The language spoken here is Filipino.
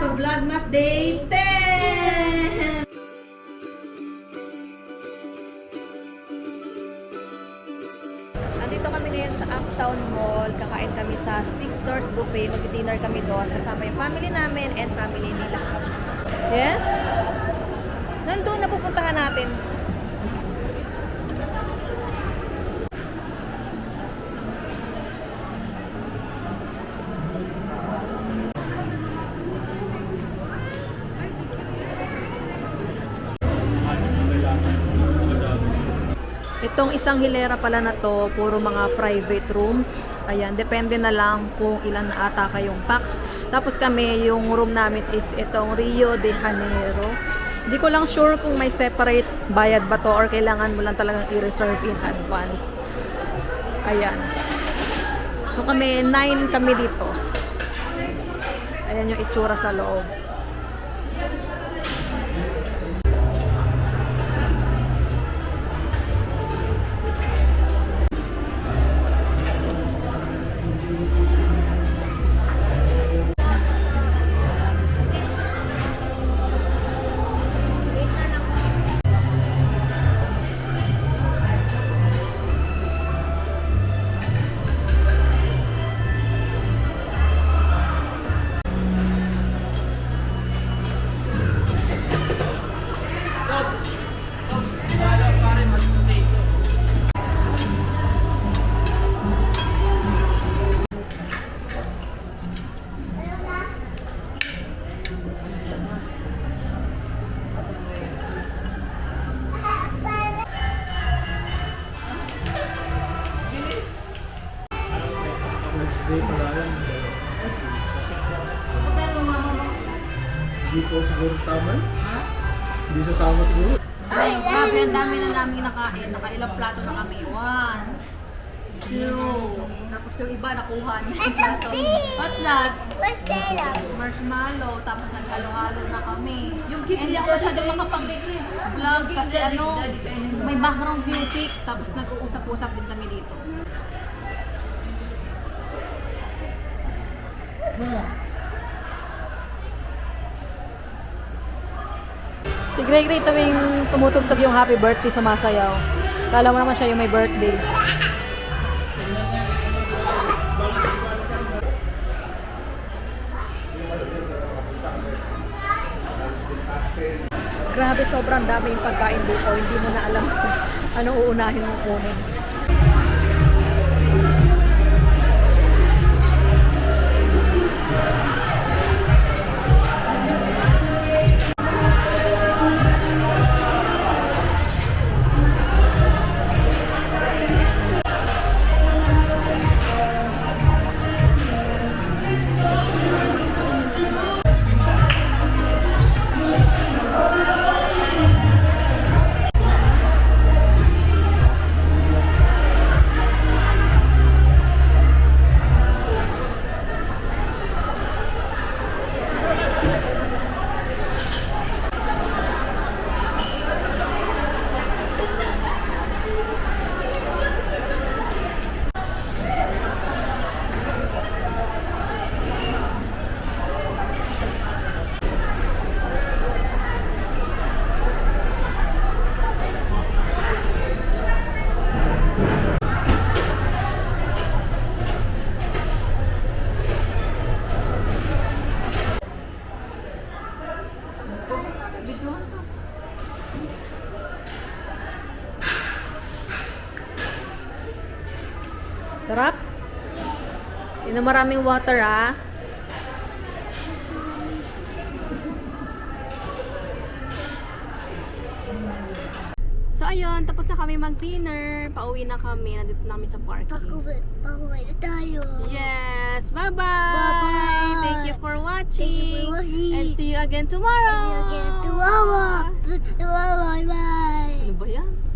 to Vlogmas Day 10! Nandito kami ngayon sa Uptown Mall. Kakain kami sa Six Doors Buffet. Mag-dinner kami doon. Kasama yung family namin and family nila. Yes? Nandun na pupuntahan natin. Itong isang hilera pala na to, puro mga private rooms. Ayan, depende na lang kung ilan na ata kayong packs. Tapos kami, yung room namin is itong Rio de Janeiro. Hindi ko lang sure kung may separate bayad ba to or kailangan mo lang talagang i-reserve in advance. Ayan. So kami, 9 kami dito. Ayan yung itsura sa loob. Hindi po siguro tama? Ha? Hindi sasama siguro? Ay, grabe, ang dami na namin nakain. Nakailang plato na kami. 1, 2. Tapos yung iba nakuha na. What's that? What's that? Marshmallow. Tapos naghalo-halo na kami. Hindi ako masyadong makapag-vlog kasi may background music. Tapos nag-uusap-usap din kami dito. Si Greg Ray tuwing tumutugtog yung happy birthday, sumasayaw. Kala mo naman siya yung may birthday. Grabe, sobrang dami yung pagkain dito. Hindi mo na alam kung anong uunahin mong kunin. Sarap. Yun na maraming water, ah. So ayun, tapos na kami mag-dinner. Pauwi na kami. Nandito na kami sa parking. Pakuwi na tayo. Yes! Bye-bye! Bye-bye! Thank you for watching! watching. And see you again tomorrow! See you again tomorrow. Bye-bye. Ano ba yan?